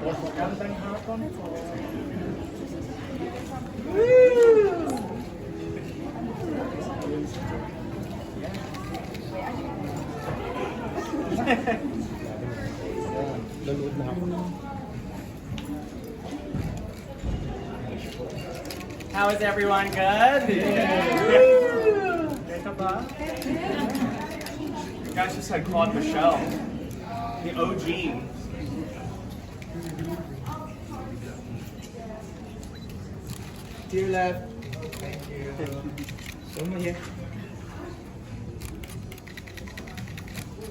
Magandang hapon po. Lalood na ako. How is everyone? Good? Yeah. Ito ba? You guys just had Claude Michelle, the OG. To your left. Thank you. Over here.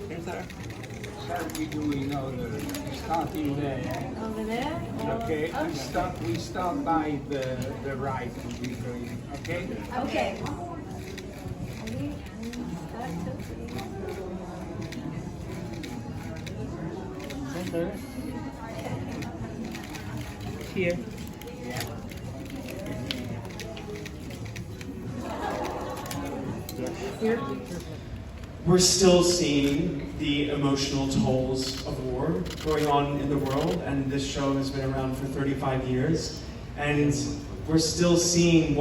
Here, sir. Sir, we doing starting there. Over there? Okay, we start by the right okay? Okay. Center. Here. Here. We're still seeing the emotional tolls of war going on in the world, and this show has been around for 35 years, and we're still seeing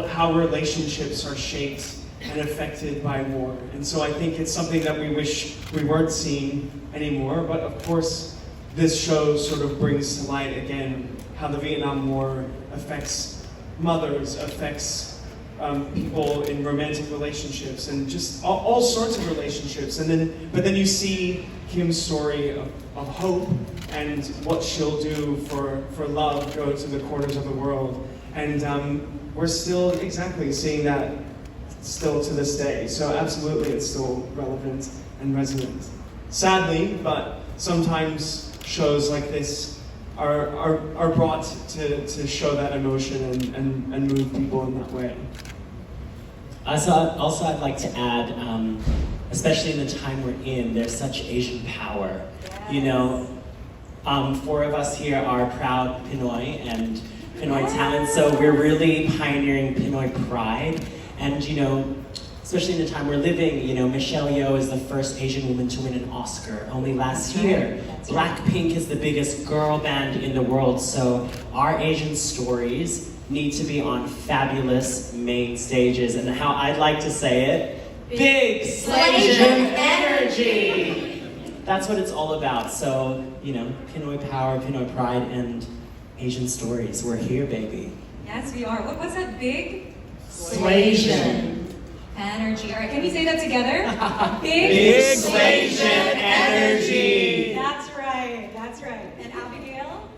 how relationships are shaped and affected by war. And so I think it's something that we wish we weren't seeing anymore, but of course this show sort of brings to light again how the Vietnam War affects mothers, affects people in romantic relationships, and just all sorts of relationships. But then you see Kim's story of hope and what she'll do for love go to the corners of the world. And we're still exactly seeing that still to this day. So absolutely it's still relevant and resonant. Sadly, but sometimes shows like this are brought to show that emotion and move people in that way. Also, I'd like to add, especially in the time we're in, there's such Asian power. You know, 4 of us here are proud Pinoy and Pinoy talent, so we're really pioneering Pinoy pride. And you know, especially in the time we're living, you know, Michelle Yeoh is the first Asian woman to win an Oscar only last year. Blackpink is the biggest girl band in the world, so our Asian stories need to be on fabulous main stages. And how I'd like to say it, big Slasian energy! That's what it's all about. So, you know, Pinoy power, Pinoy pride, and Asian stories. We're here, baby. Yes, we are. What's that? Big Slasian energy. All right, can we say that together? Big Slasian energy! That's right, that's right. And Abigail?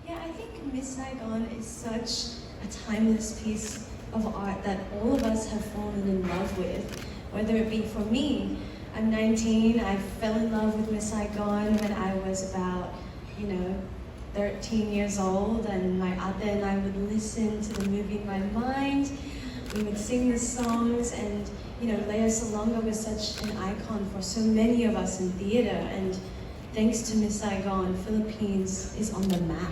Yeah, I think Miss Saigon is such a timeless piece of art that all of us have fallen in love with. Whether it be for me, I'm 19, I fell in love with Miss Saigon when I was about, 13 years old, and my ate and I would listen to the movie in my mind. We would sing the songs, and Lea Salonga was such an icon for so many of us in theater, and thanks to Miss Saigon, Philippines is on the map.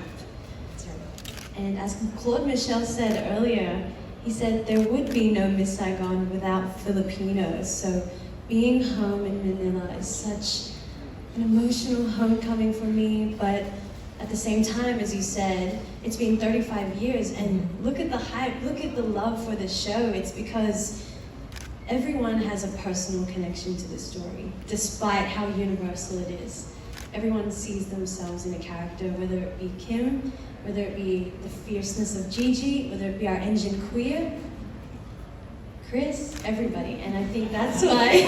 And as Claude Michelle said earlier, he said there would be no Miss Saigon without Filipinos. So being home in Manila is such an emotional homecoming for me, but at the same time, as you said, it's been 35 years, and look at the hype, look at the love for the show. It's because everyone has a personal connection to the story, despite how universal it is. Everyone sees themselves in a character, whether it be Kim, whether it be the fierceness of Gigi, whether it be our engine queer, Chris, everybody. And I think that's why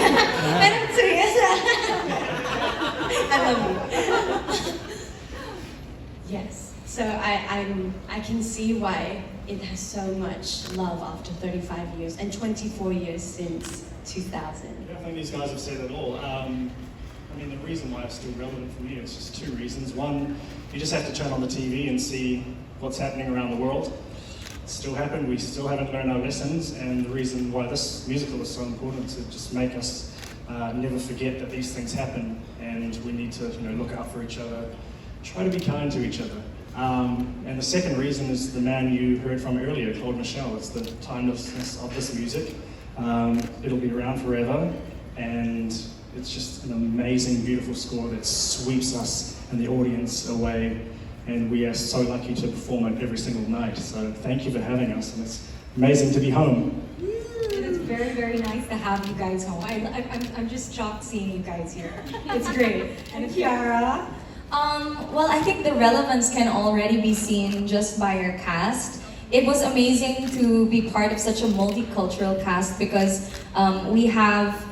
I love you. Yes, so I can see why it has so much love after 35 years and 24 years since 2000. I think these guys have said it all. The reason why it's still relevant for me is just 2 reasons. One, you just have to turn on the TV and see what's happening around the world. It's still happening, we still haven't learned our lessons, and the reason why this musical is so important to just make us never forget that these things happen, and we need to look out for each other, try to be kind to each other. And the second reason is the man you heard from earlier, Claude Michelle. It's the timelessness of this music. It'll be around forever, and it's just an amazing, beautiful score that sweeps us and the audience away. And we are so lucky to perform it every single night. So thank you for having us, and it's amazing to be home. It is very, very nice to have you guys home. I'm just shocked seeing you guys here. It's great. And Kiara? Well, I think the relevance can already be seen just by our cast. It was amazing to be part of such a multicultural cast because we have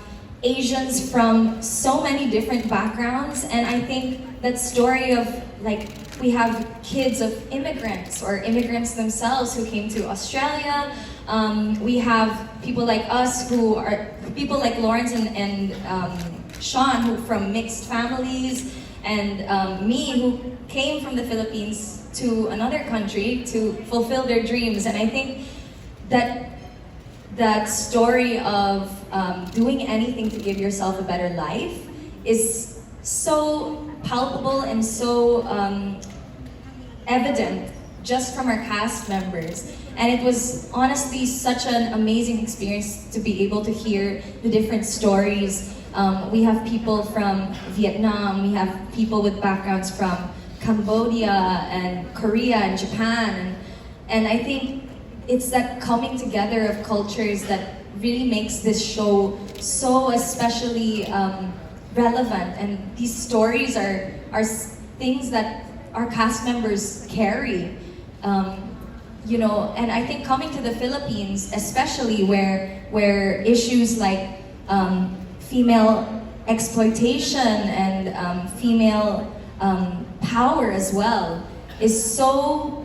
Asians from so many different backgrounds, and I think that story of like we have kids of immigrants or immigrants themselves who came to Australia. We have people like us who are people like Lawrence and Sean who from mixed families, and me who came from the Philippines to another country to fulfill their dreams. And I think that story of doing anything to give yourself a better life is so palpable and so evident just from our cast members. And it was honestly such an amazing experience to be able to hear the different stories. We have people from Vietnam, we have people with backgrounds from Cambodia and Korea and Japan. And I think it's that coming together of cultures that really makes this show so especially relevant. And these stories are things that our cast members carry. You know, and I think coming to the Philippines, especially where issues like female exploitation and female power as well is so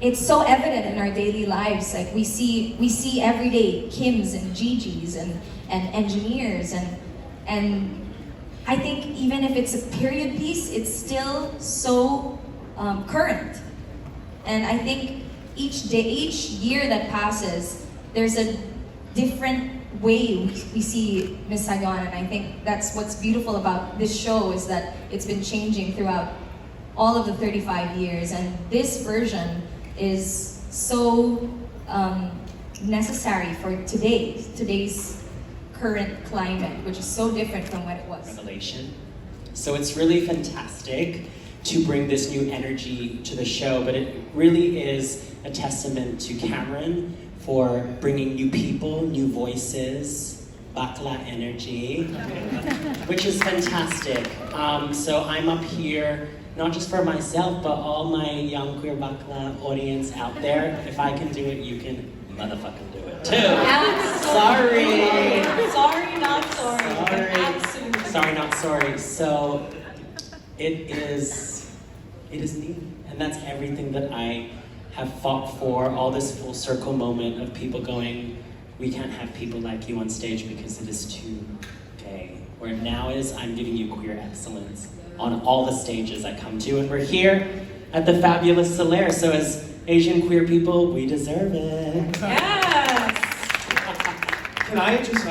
it's so evident in our daily lives. Like we see every day Kims and Gigi's and engineers and I think even if it's a period piece, it's still so current. And I think each year that passes, there's a different way we see Miss Saigon, and I think that's what's beautiful about this show is that it's been changing throughout all of the 35 years, and this version is so necessary for today's current climate, which is so different from what it was. Revelation. So it's really fantastic to bring this new energy to the show, but it really is a testament to Cameron for bringing new people, new voices, bakla energy, which is fantastic. So I'm up here, not just for myself, but all my young queer bakla audience out there. If I can do it, you can motherfucking do it too. Absolutely. Sorry. Sorry, not sorry. Sorry. Absolutely. Sorry, not sorry. So it is me, and that's everything that I have fought for, all this full circle moment of people going, we can't have people like you on stage because it is too gay. Where now is, I'm giving you queer excellence on all the stages I come to, and we're here at the fabulous Solaire, so as Asian queer people, we deserve it. Yes. Can I just